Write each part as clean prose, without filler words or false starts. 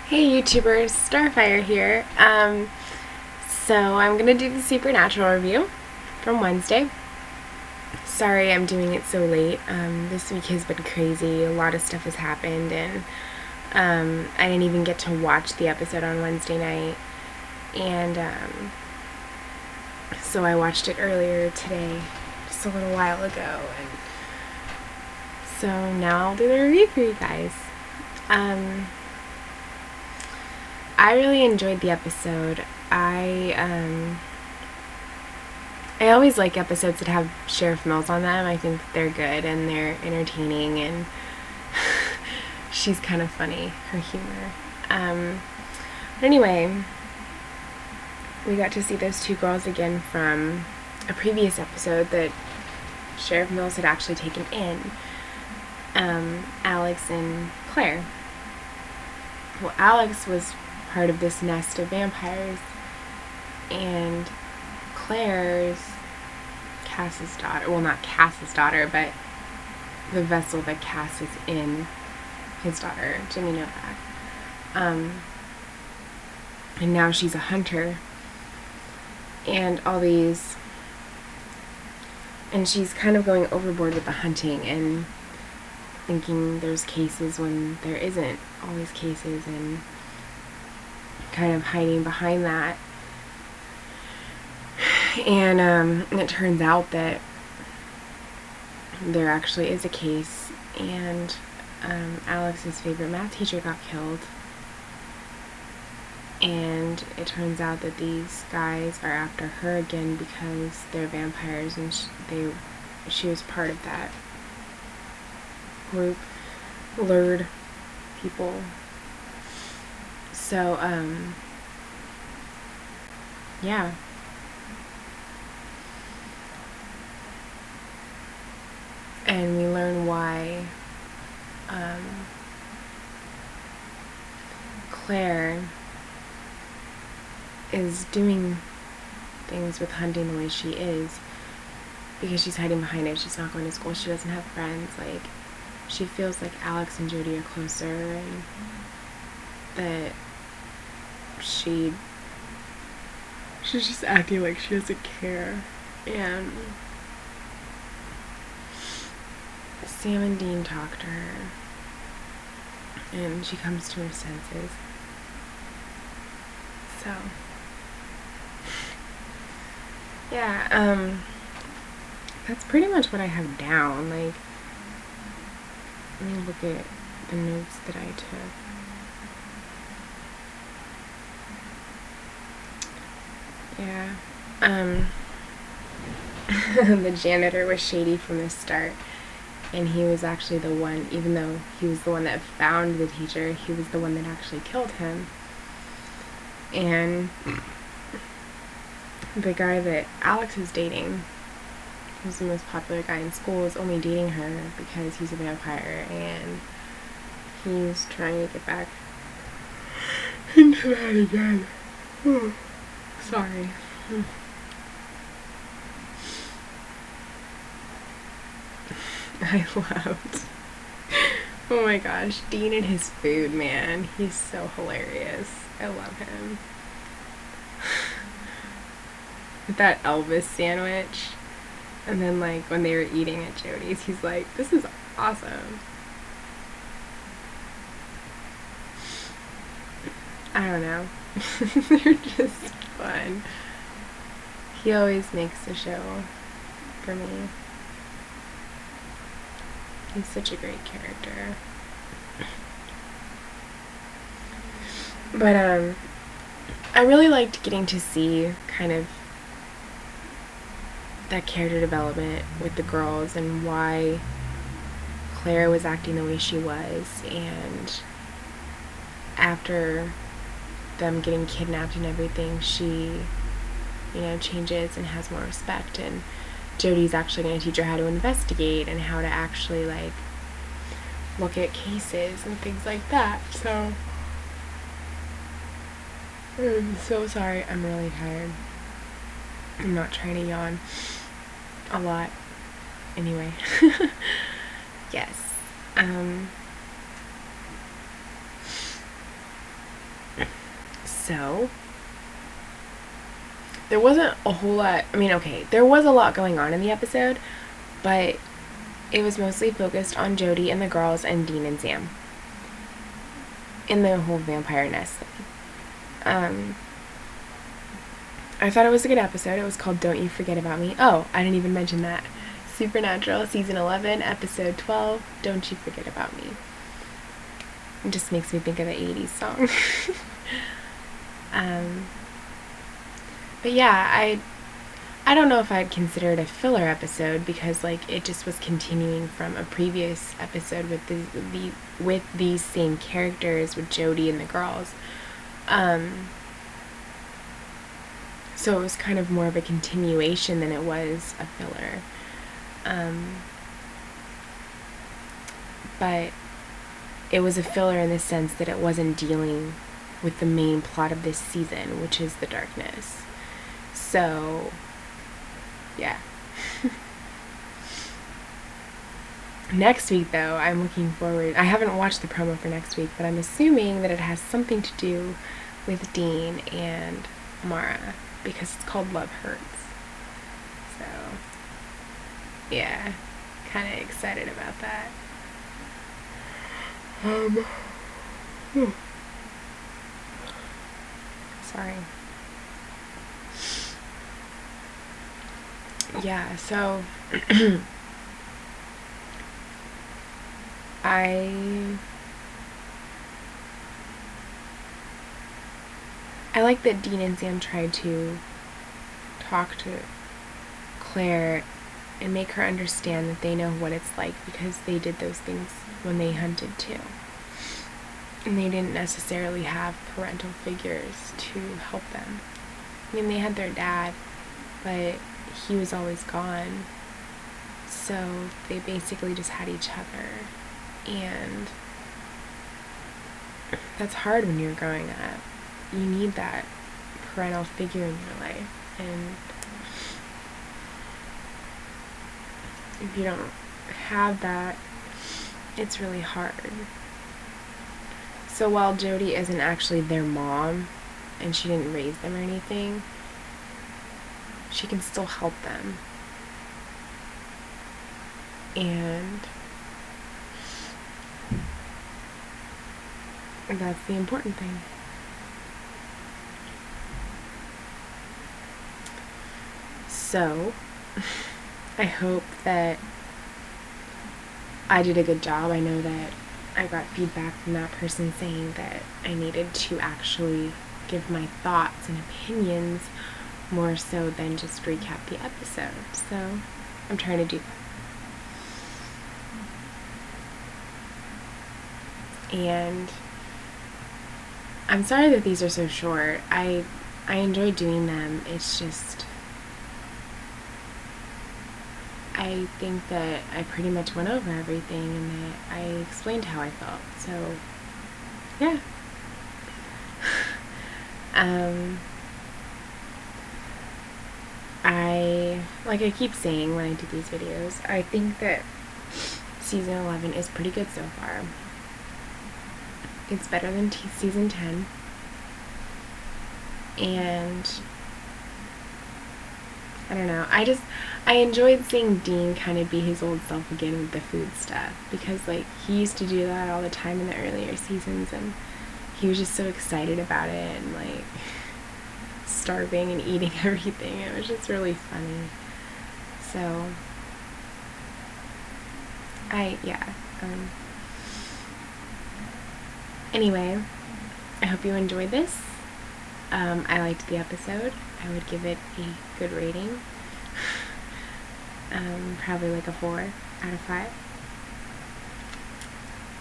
Hey YouTubers, Starfire here. So I'm gonna do the Supernatural review from Wednesday. Sorry I'm doing it so late. This week has been crazy. A lot of stuff has happened, and I didn't even get to watch the episode on Wednesday night. And so I watched it earlier today, just a little while ago, and so now I'll do the review for you guys. I really enjoyed the episode. I always like episodes that have Sheriff Mills on them. I think they're good and they're entertaining, and she's kind of funny, her humor. But anyway, we got to see those two girls again from a previous episode that Sheriff Mills had actually taken in. Alex and Claire. Well, Alex was part of this nest of vampires, and Claire's Cass's daughter, well, not Cass's daughter, but the vessel that Cass is in, his daughter, Jimmy Novak. And now she's a hunter, and and she's kind of going overboard with the hunting and thinking there's cases when there isn't always cases, and kind of hiding behind that. And it turns out that there actually is a case, and Alex's favorite math teacher got killed, and it turns out that these guys are after her again because they're vampires, and she was part of that group, lured people. So, yeah. And we learn why Claire is doing things with hunting the way she is, because she's hiding behind it. She's not going to school. She doesn't have friends. Like, she feels like Alex and Jody are closer, and that she's just acting like she doesn't care. And Sam and Dean talk to her, and she comes to her senses. So, yeah, that's pretty much what I have down. Like, let me look at the notes that I took. Yeah, the janitor was shady from the start, and he was actually the one, even though he was the one that found the teacher, he was the one that actually killed him. And the guy that Alex is dating, who's the most popular guy in school, is only dating her because he's a vampire, and he's trying to get back into that again. Sorry. I loved. Oh my gosh, Dean and his food, man. He's so hilarious. I love him. With that Elvis sandwich. And then, like, when they were eating at Jody's, he's like, this is awesome. I don't know. They're just fun. He always makes the show for me. He's such a great character. But I really liked getting to see kind of that character development with the girls, and why Claire was acting the way she was, and after them getting kidnapped and everything, she, changes and has more respect, and Jody's actually going to teach her how to investigate and how to actually, like, look at cases and things like that. So, I'm so sorry. I'm really tired. I'm not trying to yawn a lot. Anyway. Yes. So, there wasn't a whole lot. I mean, okay, there was a lot going on in the episode, but it was mostly focused on Jody and the girls and Dean and Sam in the whole vampire nest thing. I thought it was a good episode. It was called Don't You Forget About Me. Oh, I didn't even mention that. Supernatural, Season 11, Episode 12, Don't You Forget About Me. It just makes me think of the 80s song. But yeah, I don't know if I'd consider it a filler episode because, like, it just was continuing from a previous episode with these same characters, with Jody and the girls. So it was kind of more of a continuation than it was a filler. But it was a filler in the sense that it wasn't dealing with the main plot of this season, which is the darkness. So, yeah. Next week, though, I'm looking forward. I haven't watched the promo for next week, but I'm assuming that it has something to do with Dean and Mara, because it's called Love Hurts. So, yeah, kind of excited about that. Sorry. Yeah, so I like that Dean and Sam tried to talk to Claire and make her understand that they know what it's like because they did those things when they hunted too. And they didn't necessarily have parental figures to help them. I mean, they had their dad, but he was always gone. So they basically just had each other. And that's hard when you're growing up. You need that parental figure in your life. And if you don't have that, it's really hard. So while Jody isn't actually their mom, and she didn't raise them or anything, she can still help them. And that's the important thing. So, I hope that I did a good job. I know that I got feedback from that person saying that I needed to actually give my thoughts and opinions more so than just recap the episode. So, I'm trying to do that. And I'm sorry that these are so short. I enjoy doing them. It's just, I think that I pretty much went over everything and that I explained how I felt. So, yeah. Like I keep saying when I do these videos, I think that season 11 is pretty good so far. It's better than season 10. And I don't know. I enjoyed seeing Dean kind of be his old self again with the food stuff. Because, like, he used to do that all the time in the earlier seasons. And he was just so excited about it. And, like, starving and eating everything. It was just really funny. So, anyway, I hope you enjoyed this. I liked the episode. I would give it a good rating. Probably like a 4 out of 5.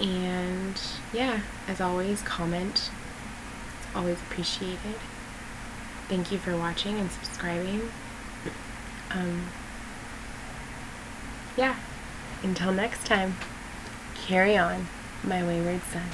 And yeah, as always, comment. It's always appreciated. Thank you for watching and subscribing. Yeah, until next time, carry on, my wayward son.